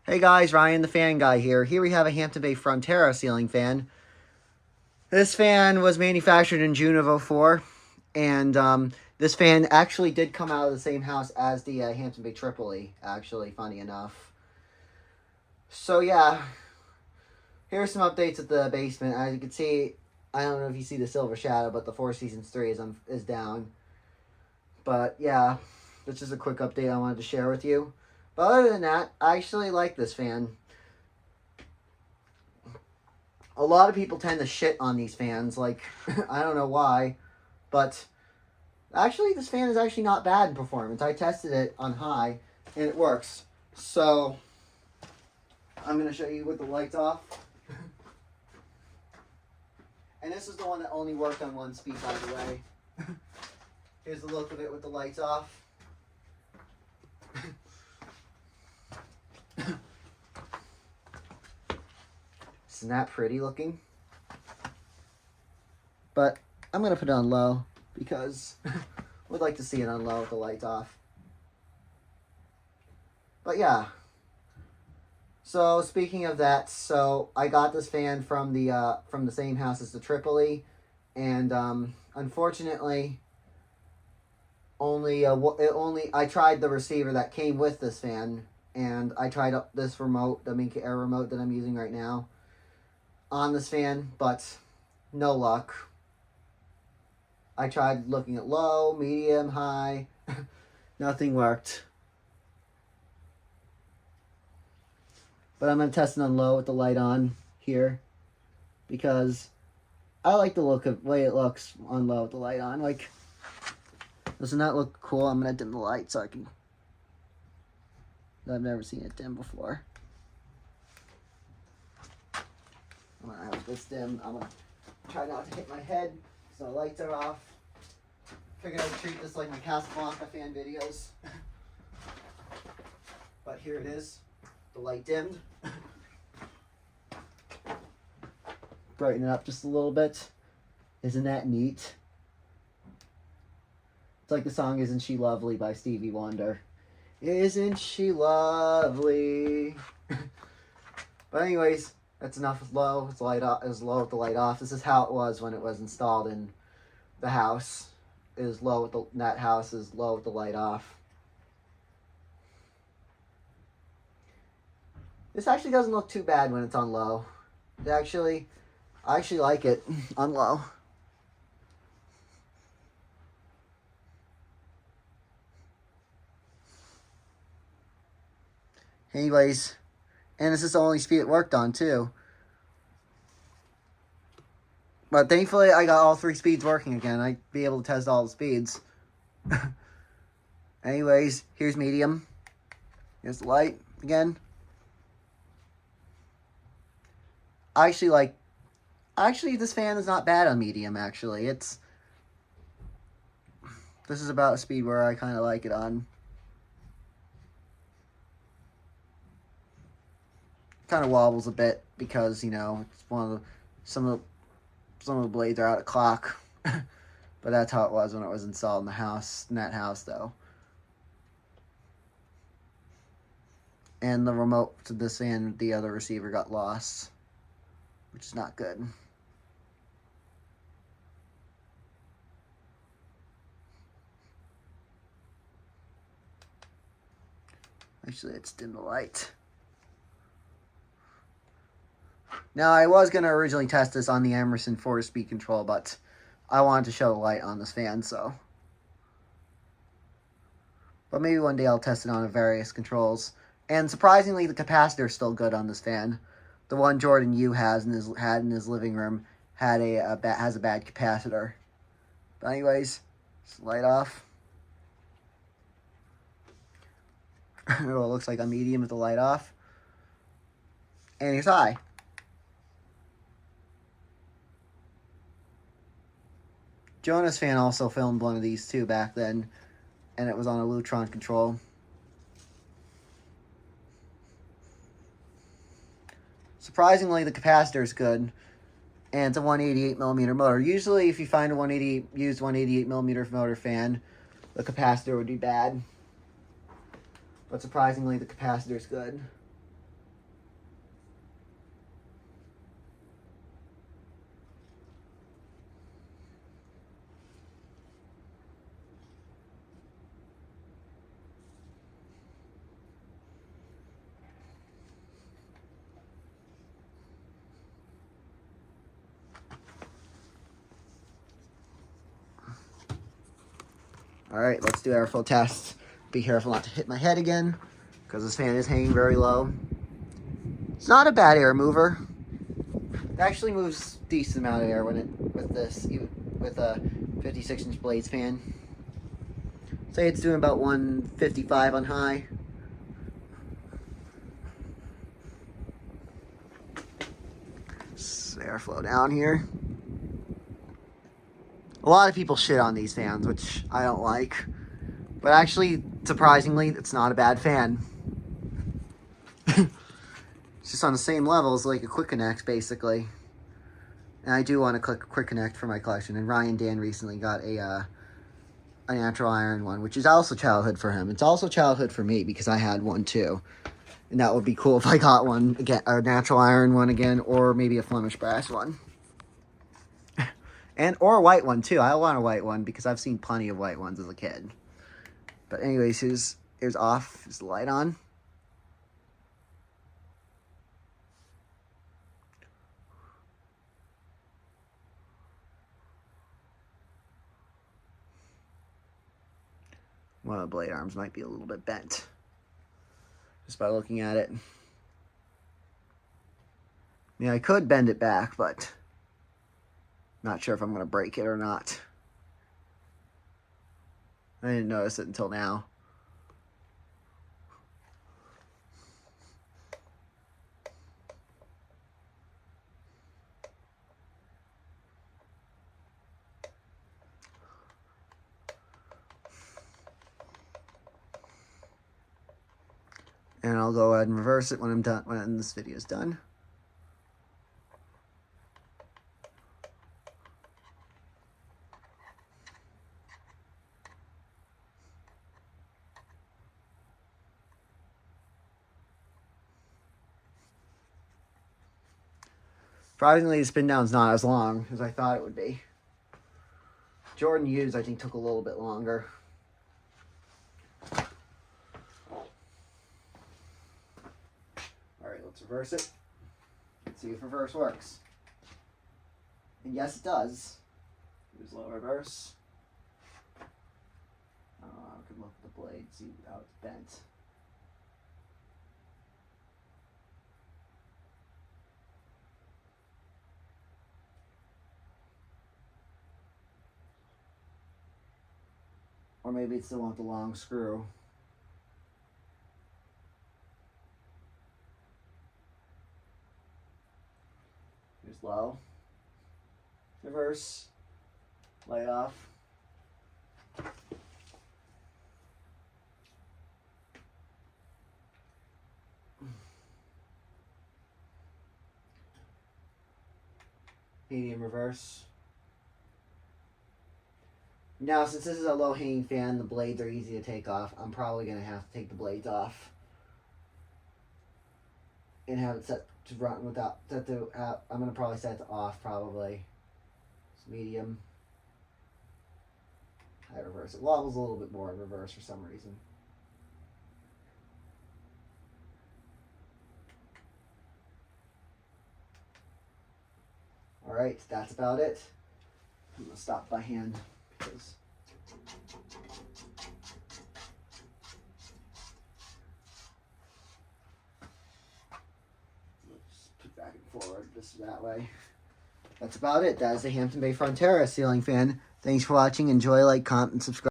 Hey guys, Ryan the fan guy here. Here we have a Hampton Bay Frontera ceiling fan. This fan was manufactured in June of '04, and this fan actually did come out of the same house as the Hampton Bay Tripoli, actually, funny enough. So yeah, here's some updates at the basement. As you can see, I don't know if you see the silver shadow, but the Four Seasons 3 is down. But yeah, this is a quick update I wanted to share with you. But other than that, I actually like this fan. A lot of people tend to shit on these fans, like, I don't know why, but actually this fan is actually not bad in performance. I tested it on high, and it works. So, I'm going to show you with the lights off. And this is the one that only worked on one speed, by the way. Here's the look of it with the lights off. Isn't that pretty looking? But I'm going to put it on low because I would like to see it on low with the lights off. But yeah. So speaking of that, so I got this fan from the same house as the Tripoli, and unfortunately, I tried the receiver that came with this fan, and I tried this remote, the Minka Air remote that I'm using right now, on this fan, but no luck. I tried looking at low, medium, high. Nothing worked. But I'm going to test it on low with the light on here, because I like the look of way it looks on low with the light on. Like, doesn't that look cool? I'm going to dim the light so I can... I've never seen it dim before. I'm going to have this dim. I'm going to try not to hit my head so the lights are off. Figured I'd treat this like my Casablanca fan videos. But here it is. The light dimmed. Brighten it up just a little bit. Isn't that neat? It's like the song Isn't She Lovely by Stevie Wonder. Isn't she lovely? But anyways, that's enough with low. It's light off. It was low with the light off. This is how it was when it was installed in the house. It was low with that house is low with the light off. This actually doesn't look too bad when it's on low. I actually like it on low. Anyways, and this is the only speed it worked on too. But thankfully I got all 3 speeds working again. I'd be able to test all the speeds. Anyways, here's medium. Here's the light again. Actually, this fan is not bad on medium, actually. This is about a speed where I kind of like it on. Kind of wobbles a bit because, you know, it's some of the blades are out of clock. But that's how it was when it was installed in that house, though. And the remote to this fan, the other receiver got lost, which is not good. Actually, let's dim the light. Now, I was going to originally test this on the Emerson 4-speed control, but I wanted to show the light on this fan, so. But maybe one day I'll test it on various controls. And surprisingly, the capacitor is still good on this fan. The one Jordan Yu had in his living room has a bad capacitor. But anyways, light off. It looks like a medium with the light off. And here's high. Jonah's fan also filmed one of these too back then, and it was on a Lutron control. Surprisingly, the capacitor is good, and it's a 188mm motor. Usually, if you find a used 188mm motor fan, the capacitor would be bad. But surprisingly, the capacitor is good. All right, let's do airflow tests. Be careful not to hit my head again, because this fan is hanging very low. It's not a bad air mover. It actually moves a decent amount of air when with a 56-inch blades fan. Say it's doing about 155 on high. Airflow down here. A lot of people shit on these fans, which I don't like. But actually, surprisingly, it's not a bad fan. It's just on the same level as like a quick connect, basically. And I do want a quick connect for my collection. And Ryan Dan recently got a natural iron one, which is also childhood for him. It's also childhood for me because I had one too. And that would be cool if I got one again, a natural iron one again, or maybe a Flemish brass one. Or a white one too. I want a white one because I've seen plenty of white ones as a kid. But anyways, here's off. Is the light on? One of the blade arms might be a little bit bent, just by looking at it. Yeah, I could bend it back, but not sure if I'm going to break it or not. I didn't notice it until now. And I'll go ahead and reverse it when I'm done, when this video is done. Surprisingly, the spin down's not as long as I thought it would be. Jordan Hughes, I think, took a little bit longer. Alright, let's reverse it. Let's see if reverse works. And yes, it does. Use low reverse. I could look at the blade, see how it's bent. Or maybe it still wants the long screw. Here's low. Reverse. Lay off. Medium reverse. Now, since this is a low-hanging fan, the blades are easy to take off. I'm probably going to have to take the blades off and have it set to run without, I'm going to probably set it to off, probably. It's medium. High reverse. It wobbles a little bit more in reverse for some reason. Alright, that's about it. I'm going to stop by hand because let's put back and forward this that way. That's about it. That is the Hampton Bay Frontera ceiling fan. Thanks for watching. Enjoy, like, comment, and subscribe.